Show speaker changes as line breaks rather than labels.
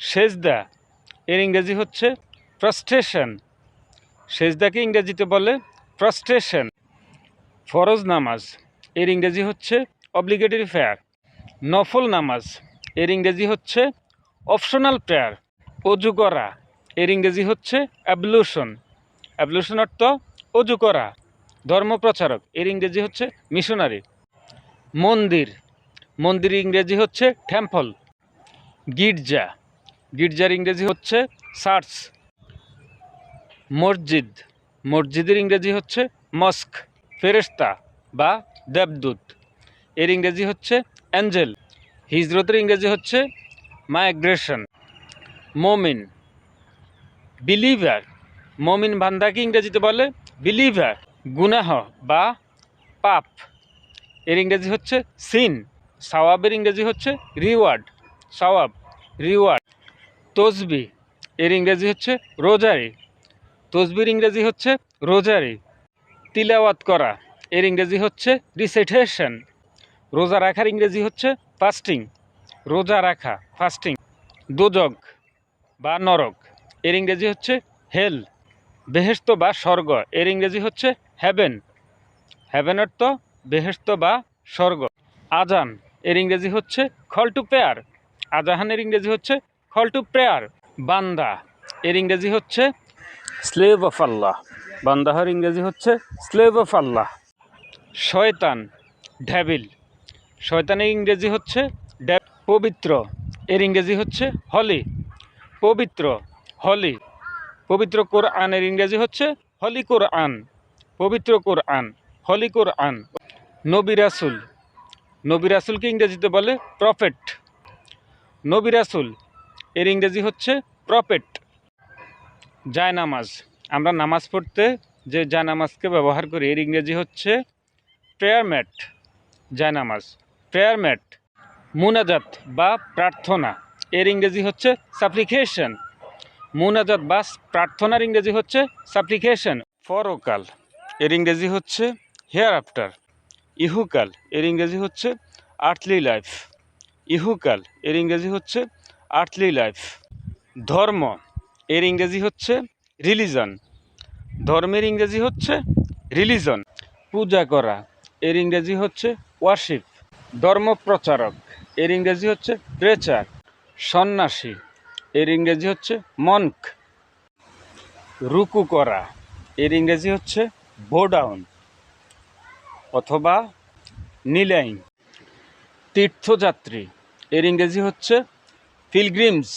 সেজদা এর ইংরেজি হচ্ছে প্রস্ট্রেশন। সেজদাকে ইংরেজিতে বলে প্রস্ট্রেশন। ফরজ নামাজ এর ইংরেজি হচ্ছে অব্লিগেটরি প্রেয়ার। নফল নামাজ এর ইংরেজি হচ্ছে অপশনাল প্রেয়ার। অজু করা এর ইংরেজি হচ্ছে অ্যাবলুশন। অ্যাবলুশন অর্থ অজু করা। ধর্মপ্রচারক এর ইংরেজি হচ্ছে মিশনারি। মন্দির, মন্দির ইংরেজি হচ্ছে টেম্পল। গির্জা, গির্জার ইংরেজি হচ্ছে চার্চ। মসজিদ, মসজিদের ইংরেজি হচ্ছে মস্ক। ফেরেশতা বা দেবদূত এর ইংরেজি হচ্ছে অ্যাঞ্জেল। হিজরতের ইংরেজি হচ্ছে মাইগ্রেশন। মমিন, বিলিভার, মমিন বান্দাকে ইংরেজিতে বলে বিলিভার। গুনাহ বা পাপ এর ইংরেজি হচ্ছে সিন। সওয়াবের ইংরেজি হচ্ছে রিওয়ার্ড। সওয়াব, রিওয়ার্ড। তসবি এর ইংরেজি হচ্ছে রোজারি। তসবির ইংরেজি হচ্ছে রোজারি। তিলাওয়াত করা এর ইংরেজি হচ্ছে রিসাইটেশন। রোজা রাখার ইংরেজি হচ্ছে ফাস্টিং। রোজা রাখা, ফাস্টিং। দোজক বা নরক এর ইংরেজি হচ্ছে হেল। বেহেশত বা স্বর্গ এর ইংরেজি হচ্ছে হেভেন। হেভেন অর্থ বেহেশত বা স্বর্গ। আজান এর ইংরেজি হচ্ছে কল টু প্রেয়ার। আজাহানের ইংরেজি হচ্ছে কল টু প্রেয়ার। বান্দা এর ইংরেজি হচ্ছে স্লেভ অফ আল্লাহ। বান্দাহর ইংরেজি হচ্ছে স্লেভ অফ আল্লাহ। শয়তান, ডেভিল। শয়তানের ইংরেজি হচ্ছে পবিত্র এর ইংরেজি হচ্ছে হলি। পবিত্র, হলি। পবিত্র কোরআনের ইংরেজি হচ্ছে হলি কোরআন। পবিত্র কোরআন, হলি কোরআন। নবী রাসূল, নবী রাসূলকে ইংরেজিতে বলে প্রফেট। নবী রাসূল এর ইংরেজি হচ্ছে প্রফেট। জায়নামাজ, আমরা নামাজ পড়তে যে জায়নামাজকে ব্যবহার করি এর ইংরেজি হচ্ছে প্রেয়ার ম্যাট। জায়নামাজ, প্রেয়ার ম্যাট। মুনাজাত বা প্রার্থনা এর ইংরেজি হচ্ছে সাপ্লিকেশন। মুনাজাত বা প্রার্থনার ইংরেজি হচ্ছে সাপ্লিকেশন। পরকাল এর ইংরেজি হচ্ছে হেয়ার আফটার। ইহুকাল এর ইংরেজি হচ্ছে আর্থলি লাইফ। ইহুকাল এর ইংরেজি হচ্ছে আর্থলি লাইফ। ধর্ম এর ইংরেজি হচ্ছে রিলিজন। ধর্মের ইংরেজি হচ্ছে রিলিজন। পূজা করা এর ইংরেজি হচ্ছে ওয়ার্শিপ। ধর্মপ্রচারক এর ইংরেজি হচ্ছে প্রেচার। সন্ন্যাসী এর ইংরেজি হচ্ছে মনক। রুকু করা এর ইংরেজি হচ্ছে বো ডাউন অথবা নিলাইং। তীর্থযাত্রী এর ইংরেজি হচ্ছে পিলগ্রিমস।